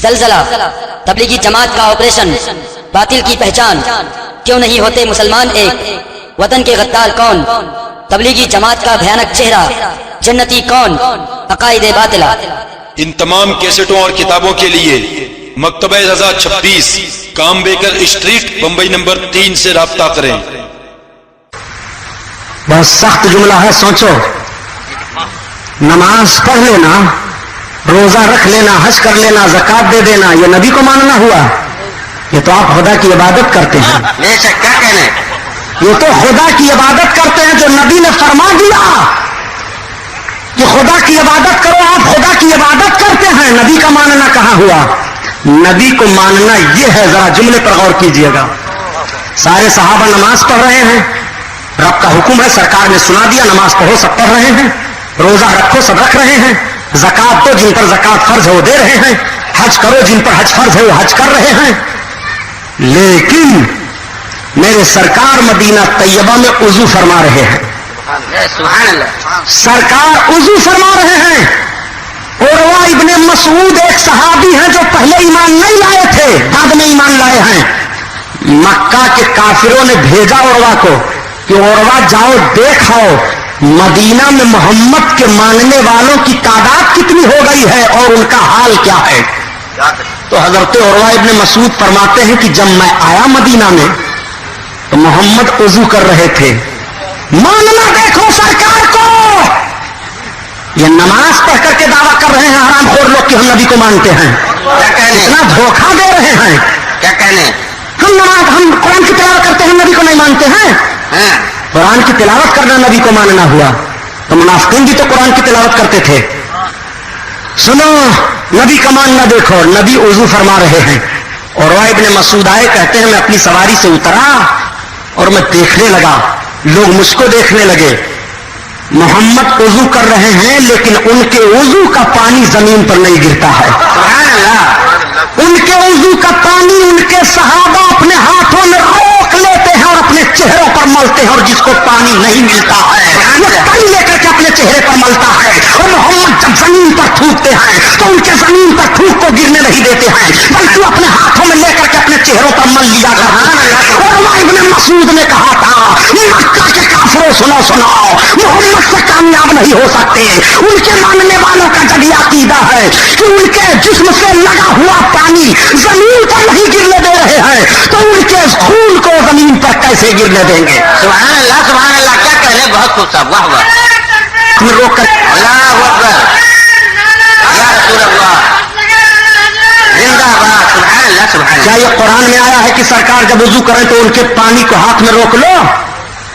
زلزلہ تبلیغی جماعت کا آپریشن، باطل کی پہچان، کیوں نہیں ہوتے مسلمان ایک، وطن کے غدار کون، تبلیغی جماعت کا بھیانک چہرہ، جنتی کون، عقائد باطلہ۔ ان تمام کیسٹوں اور کتابوں کے لیے مکتبہ رضا 26 کام بیکر اسٹریٹ بمبئی نمبر 3 سے رابطہ کریں۔ بہت سخت جملہ ہے، سوچو۔ نماز پڑھ لینا، روزہ رکھ لینا، حج کر لینا، زکات دے دینا، یہ نبی کو ماننا ہوا؟ یہ تو آپ خدا کی عبادت کرتے ہیں۔ بے شک، کیا کہنے، یہ تو خدا کی عبادت کرتے ہیں جو نبی نے فرما دیا کہ خدا کی عبادت کرو، آپ خدا کی عبادت کرتے ہیں، نبی کا ماننا کہاں ہوا؟ نبی کو ماننا یہ ہے، ذرا جملے پر غور کیجئے گا۔ سارے صحابہ نماز پڑھ رہے ہیں، رب کا حکم ہے، سرکار نے سنا دیا، نماز پڑھو سب پڑھ رہے ہیں، روزہ رکھو سب رکھ رہے ہیں، زکات دو جن پر زکات فرض ہے وہ دے رہے ہیں، حج کرو جن پر حج فرض ہے وہ حج کر رہے ہیں۔ لیکن میرے سرکار مدینہ طیبہ میں وضو فرما رہے ہیں، سبحان اللہ، سرکار وضو فرما رہے ہیں۔ عروہ ابن مسعود ایک صحابی ہیں جو پہلے ایمان نہیں لائے تھے، بعد میں ایمان لائے ہیں۔ مکہ کے کافروں نے بھیجا عروہ کو کہ عروہ جاؤ دیکھ آؤ مدینہ میں محمد کے ماننے والوں کی تعداد کتنی ہو گئی ہے اور ان کا حال کیا ہے۔ تو حضرت عروہ ابن مسعود فرماتے ہیں کہ جب میں آیا مدینہ میں تو محمد وضو کر رہے تھے، ماننا دیکھو سرکار کو، یہ نماز پڑھ کر کے دعویٰ کر رہے ہیں حرام خور لوگ کہ ہم نبی کو مانتے ہیں، کیا کہنے، اتنا دھوکہ دے رہے ہیں۔ کیا کہنے، ہم قرآن کی تلاوت کرتے ہیں، نبی کو نہیں مانتے ہیں۔ ہاں، قرآن کی تلاوت کرنا نبی کو ماننا ہوا؟ تو منافقین بھی تو قرآن کی تلاوت کرتے تھے۔ سنو، نبی کا ماننا دیکھو، نبی وضو فرما رہے ہیں۔ اور عروہ ابن مسعود آئے، کہتے ہیں میں اپنی سواری سے اترا اور میں دیکھنے لگا، لوگ مجھ کو دیکھنے لگے، محمد وضو کر رہے ہیں لیکن ان کے وضو کا پانی زمین پر نہیں گرتا ہے۔ سبحان اللہ، ان کے وضو کا پانی ان کے صحابہ اپنے ہاتھوں میں روک لیتے ہیں اور اپنے چہروں پر ملتے ہیں، اور جس کو پانی نہیں ملتا ہے وہ پانی لے کر کے اپنے چہرے پر ملتا ہے۔ اور محمد جب زمین پر تھوکتے ہیں تو ان کے زمین پر تھوک کو گرنے نہیں دیتے ہیں بلکہ وہ اپنے ہاتھوں میں لے کر کے اپنے چہروں پر مل لیا کرتے ہیں۔ اور عروہ ابن مسعود نے کہا تھا مکہ کے کافروں سنو سناؤ، محمد سے کامیاب نہیں ہو سکتے۔ ان کے ماننے والوں کا جب یہ عقیدہ ہے کہ ان کے جسم سے لگا ہوا پانی زمین پر نہیں گرنے دے رہے ہیں تو ان کے خون کو زمین پر کیسے گرنے دیں گے؟ سبحان اللہ، سبحان اللہ، کیا کہنے، بہت خوب صاحب، واہ واہ، ہمیں روک کر اللہ اکبر، یا رسول اللہ، زندہ باد، سبحان اللہ، سبحان کیا اللہ، یہ قرآن میں آیا ہے کہ سرکار جب وضو کریں تو ان کے پانی کو ہاتھ میں روک لو؟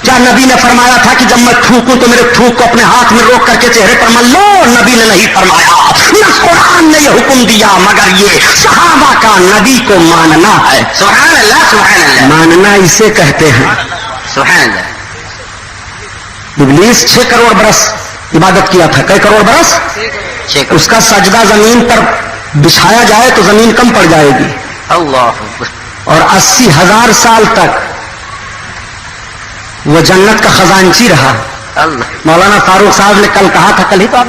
کیا نبی نے فرمایا تھا کہ جب میں تھوکوں تو میرے تھوک کو اپنے ہاتھ میں روک کر کے چہرے پر مل لو؟ نبی نے نہیں فرمایا، نہ قرآن نے یہ حکم دیا، مگر یہ صحابہ کا نبی کو ماننا ہے۔ سبحان اللہ، سبحان اللہ، ماننا اسے کہتے ہیں۔ سبحان اللہ، ابلیس 6 کروڑ برس عبادت کیا تھا، کئی کروڑ برس؟ اس کا سجدہ زمین پر بچھایا جائے تو زمین کم پڑ جائے گی، اللہ اکبر، اور 80,000 سال تک وہ جنت کا خزانچی رہا۔ اللہ، مولانا فاروق صاحب نے کل کہا تھا، کل ہی تو آپ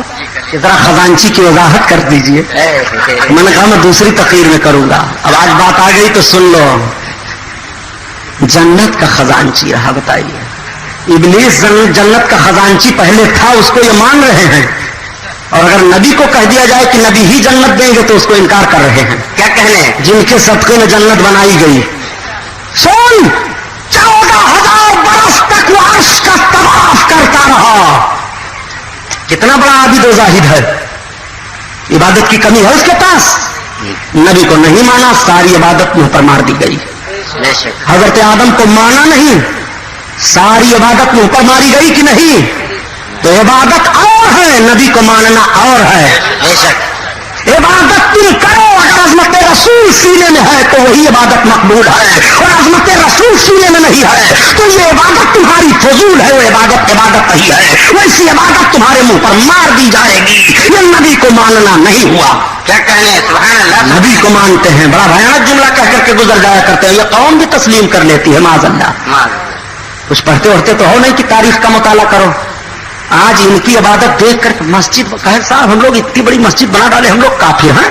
کہ ذرا خزانچی کی وضاحت کر دیجئے۔ میں نے کہا میں دوسری تقریر میں کروں گا، اب آج بات آ گئی تو سن لو۔ جنت کا خزانچی رہا، بتائیے، ابلیس جنت کا خزانچی پہلے تھا، اس کو یہ مان رہے ہیں، اور اگر نبی کو کہہ دیا جائے کہ نبی ہی جنت دیں گے تو اس کو انکار کر رہے ہیں۔ کیا کہنے، جن کے صدقے میں جنت بنائی گئی، سن 14,000 برس تک وہ عرش کا طواف کرتا رہا۔ کتنا بڑا عابد و زاہد ہے، عبادت کی کمی ہے اس کے پاس؟ نبی کو نہیں مانا، ساری عبادت منہ پر مار دی گئی۔ بے شک، حضرت آدم کو مانا نہیں، ساری عبادت منہ پر ماری گئی کہ نہیں؟ تو عبادت اور ہے، نبی کو ماننا اور ہے۔ بے شک، عبادت تم کرو، اگر عظمت رسول سینے میں ہے تو وہی عبادت مقبول ہے، اور عظمت رسول سینے میں نہیں ہے تو یہ عبادت تمہاری فضول ہے، وہ عبادت نہیں ہے، ویسی عبادت تمہارے منہ پر مار دی جائے گی۔ یہ نبی کو ماننا نہیں ہوا۔ کیا کہنے، سبحان اللہ، نبی کو مانتے ہیں، بڑا بھیانک جملہ کہہ کر کے گزر جایا کرتے ہیں، یہ قوم بھی تسلیم کر لیتی ہے، معاذ اللہ۔ کچھ پڑھتے اڑھتے تو ہو نہیں کہ تاریخ کا مطالعہ کرو۔ آج ان کی عبادت دیکھ کر مسجد، کہے صاحب ہم لوگ اتنی بڑی مسجد بنا ڈالے، ہم لوگ کافر ہیں؟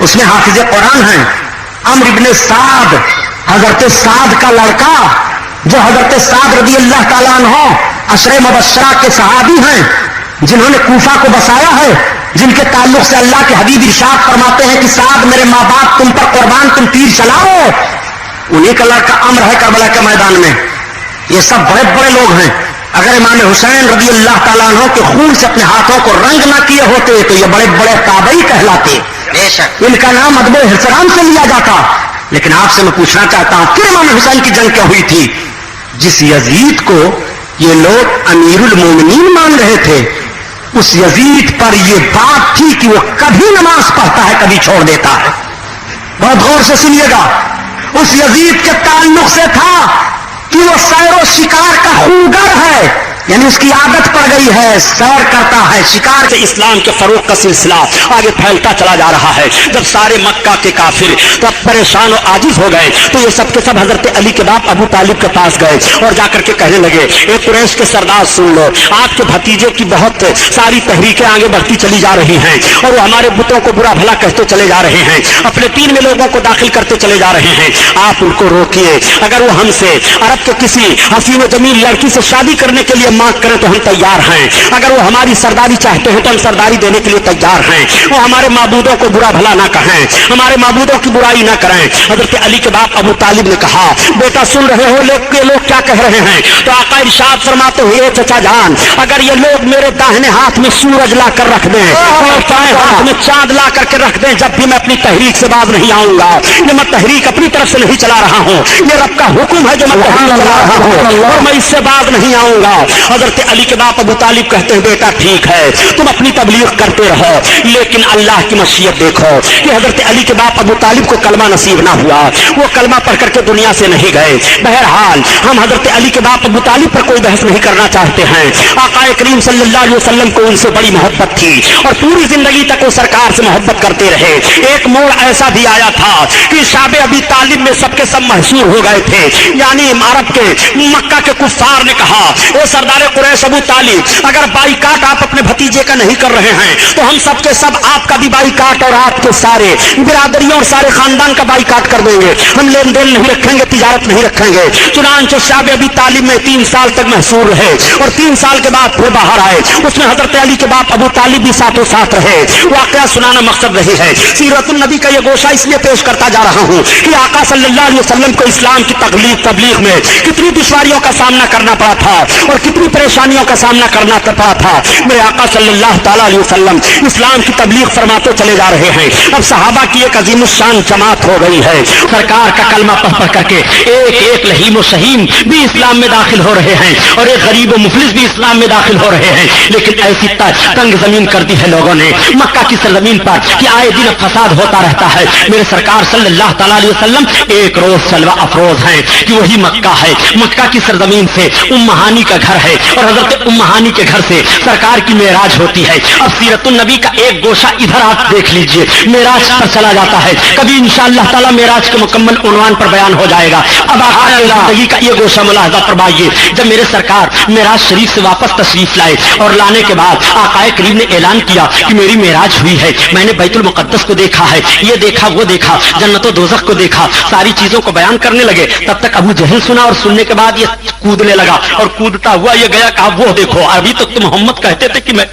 اس میں حافظ قرآن ہیں، عمرو ابن سعد، حضرت سعد کا لڑکا، جو حضرت سعد رضی اللہ تعالیٰ عنہ عشرہ مبشرہ کے صحابی ہیں، جنہوں نے کوفہ کو بسایا ہے، جن کے تعلق سے اللہ کے حبیب ارشاد فرماتے ہیں کہ سعد میرے ماں باپ تم پر قربان، تم تیر چلاؤ، انہیں کا لڑکا عمرو ہے کربلا کے میدان میں. یہ سب بڑے بڑے لوگ ہیں. اگر امام حسین رضی اللہ تعالیٰ عنہ کے خون سے اپنے ہاتھوں کو رنگ نہ کیے ہوتے تو یہ بڑے بڑے تابعی کہلاتے، بے شک. ان کا نام ادب احترام سے لیا جاتا. لیکن آپ سے میں پوچھنا چاہتا ہوں، پھر امام حسین کی جنگ کیا ہوئی تھی؟ جس یزید کو یہ لوگ امیر المومنین مان رہے تھے، اس یزید پر یہ بات تھی کہ وہ کبھی نماز پڑھتا ہے کبھی چھوڑ دیتا ہے. بہت غور سے سنیے گا. اس یزید کے تعلق سے تھا کہ وہ سیر و شکار کا خوگر ہے، یعنی اس کی عادت پڑ گئی ہے، سیر کرتا ہے، شکار سے. اسلام کے فروغ کا سلسلہ آگے پھیلتا چلا جا رہا ہے. جب سارے مکہ کے کافر تب پریشان و عاجز ہو گئے تو یہ سب کے سب حضرت علی کے باپ ابو طالب کے پاس گئے اور جا کر کے کہنے لگے، اے قریش کے سردار سن لو، آپ کے بھتیجے کی بہت ساری تحریکیں آگے بڑھتی چلی جا رہی ہیں اور وہ ہمارے بتوں کو برا بھلا کہتے چلے جا رہے ہیں، اپنے دین میں لوگوں کو داخل کرتے چلے جا رہے ہیں. آپ ان کو روکیے. اگر وہ ہم سے عرب کے کسی حسین و جمیل لڑکی سے شادی کرنے کے لیے مانگ کریں تو ہم تیار ہیں. اگر وہ ہماری سرداری چاہتے ہیں تو ہم سرداری دینے کے لیے تیار ہیں. وہ ہمارے معبودوں کو برا بھلا نہ کہیں، ہمارے معبودوں کی برائی نہ کریں. حضرت علی کے باپ ابو طالب نے کہا، بیٹا سن رہے ہو لوگ کیا کہہ رہے ہیں؟ تو آقا ارشاد فرماتے ہوئے، چچا جان اگر یہ لوگ میرے داہنے ہاتھ میں سورج لا کر رکھ دیں اور بائیں ہاتھ میں چاند لا کر کے رکھ دیں، جب بھی میں اپنی تحریک سے باز نہیں آؤں گا. یہ میں تحریک اپنی طرف سے نہیں چلا رہا ہوں، یہ رب کا حکم ہے جو میں تحریک چلا رہا ہوں اور میں اس سے باز نہیں آؤں گا. حضرت علی کے باپ ابو طالب کہتے ہیں، بیٹا ٹھیک ہے تم اپنی تبلیغ کرتے رہو، لیکن اللہ کی مشیت دیکھو کہ حضرت علی کے باپ ابو طالب کو کلمہ نصیب نہ ہوا، وہ کلمہ پڑھ کر کے دنیا سے نہیں گئے. بہرحال ہم حضرت علی کے باپ ابو طالب پر کوئی بحث نہیں کرنا چاہتے ہیں. آقا کریم صلی اللہ علیہ وسلم کو ان سے بڑی محبت تھی اور پوری زندگی تک وہ سرکار سے محبت کرتے رہے. ایک موڑ ایسا بھی آیا تھا کہ شاب ابی طالب میں سب کے سب محصور ہو گئے تھے، یعنی عرب کے مکہ کے کفار نے کہا، اے سردار قریش ابو طالب، اگر بائیکاٹ آپ اپنے بھتیجے کا نہیں کر رہے ہیں تو ہم سب کے سب آپ کا بھی بائیکاٹ اور آپ کے سارے برادریوں اور سارے خاندان کا بائیکاٹ کر دیں گے. ہم لین دین نہیں رکھیں گے، تجارت نہیں رکھیں گے. چنانچہ شاب ابی طالب میں 3 سال تک محصور رہے اور 3 سال کے بعد پھر باہر آئے. اس میں حضرت علی کے باپ ابو طالب بھی ساتھوں ساتھ رہے. واقعہ سنانا مقصد رہی ہے. سیرت النبی کا یہ گوشہ اس لیے پیش کرتا جا رہا ہوں کہ آقا صلی اللہ علیہ وسلم کو اسلام کی تبلیغ میں کتنی دشواریوں کا سامنا کرنا پڑا تھا اور کتنی پریشانیوں کا سامنا کرنا پڑا تھا. میرے آقا صلی اللہ تعالیٰ علیہ وسلم اسلام کی تبلیغ فرماتے چلے جا رہے ہیں. اب صحابہ کی ایک عظیم الشان جماعت ہو گئی ہے. سرکار کا کلمہ پڑھ کر کے ایک لہیم و شہیم بھی اسلام میں داخل ہو رہے ہیں اور ایک غریب و مفلس بھی اسلام میں داخل ہو رہے ہیں. لیکن ایسی تنگ زمین کر دی ہے لوگوں نے مکہ کی سرزمین پر کہ آئے دن فساد ہوتا رہتا ہے. میرے سرکار صلی اللہ تعالیٰ علیہ وسلم ایک روز جلوہ افروز ہیں کہ وہی مکہ ہے. مکہ کی سرزمین سے ہانی کا گھر ہے اور حضرت ہانی کے گھر سے سرکار کی معراج ہوتی ہے. اب سیرت النبی کا ایک گوشہ ادھر آپ دیکھ لیجئے، معراج پر چلا جاتا ہے. کبھی انشاءاللہ تعالیٰ معراج کے مکمل عنوان پر بیان ہو جائے گا. اب آقا کی زندگی کا یہ گوشہ ملاحظہ فرمائیے. جب میرے سرکار معراج شریف سے واپس تشریف لائے اور لانے کے بعد آقا کریم نے اعلان کیا کہ میری معراج ہوئی ہے، میں نے بیت المقدس کو دیکھا ہے، یہ دیکھا وہ دیکھا، جنت و دوزخ کو دیکھا، ساری چیزوں کو بیان کرنے لگے. تب تک ابو جہل سنا اور سننے کے بعد یہ کودنے لگا اور کودتا ہوا یہ گیا. کہا وہ دیکھو، ابھی تک تو محمد کہتے تھے کہ میں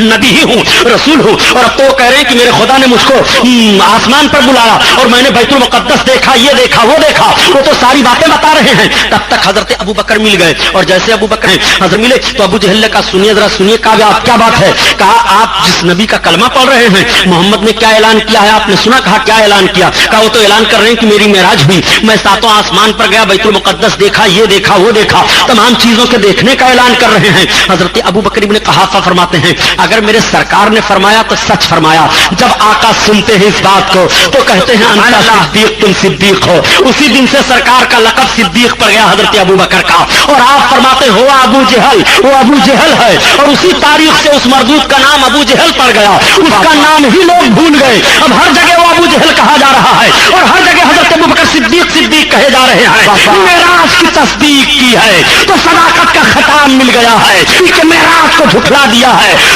نبی ہی ہوں، رسول ہوں، اور اب تو وہ کہہ رہے ہیں کہ میرے خدا نے مجھ کو آسمان پر بلایا اور میں نے بیت المقدس دیکھا، یہ دیکھا وہ دیکھا. وہ تو ساری باتیں بتا رہے ہیں. تب تک حضرت ابو بکر مل گئے اور جیسے ابو بکر حضرت ملے تو ابو جہل نے کہا سنیے ذرا سنیے. کہا آپ کیا بات ہے؟ کہا آپ جس نبی کا کلمہ پڑھ رہے ہیں محمد نے کیا اعلان کیا ہے آپ نے سنا؟ کہا کیا اعلان کیا؟ کہا وہ تو اعلان کر رہے ہیں کہ میری معراج ہوئی، میں 7 آسمان پر گیا، بیت المقدس دیکھا، یہ دیکھا وہ دیکھا، تمام چیزوں کے دیکھنے کا اعلان کر رہے ہیں. حضرت ابو بکر ابن قحافہ فرماتے ہیں اگر میرے سرکار نے فرمایا تو سچ فرمایا. جب آقا سنتے ہیں اس بات کو تو کہتے ہیں انت صدیق، تم صدیق ہو. اسی دن سے سرکار کا لقب صدیق پڑ گیا حضرت ابو بکر کا. اور آپ فرماتے ہو ابو جہل، وہ ابو جہل ہے اور اسی تاریخ سے اس مردود کا نام ابو جہل پڑ گیا. اس کا نام ہی لوگ بھول گئے. اب ہر جگہ وہ ابو جہل کہا جا رہا ہے اور ہر جگہ حضرت ابو بکر صدیق صدیق کہے جا رہے ہیں. معراج کی تصدیق کی ہے تو صداقت کا خطاب مل گیا ہے کہ معراج کو جھٹلا دیا ہے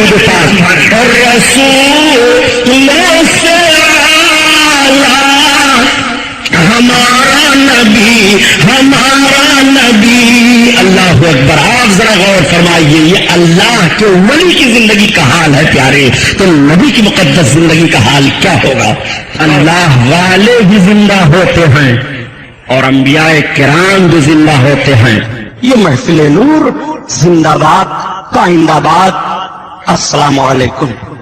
درود پاک اور رسول سے ہمارا نبی اللہ اکبر. آپ ذرا غور فرمائیے یہ اللہ کے ولی کی زندگی کا حال ہے پیارے, تو نبی کی مقدس زندگی کا حال کیا ہوگا؟ اللہ والے بھی زندہ ہوتے ہیں اور انبیاء کرام بھی زندہ ہوتے ہیں. یہ محفل نور زندہ باد, قائم آباد. السلام علیکم.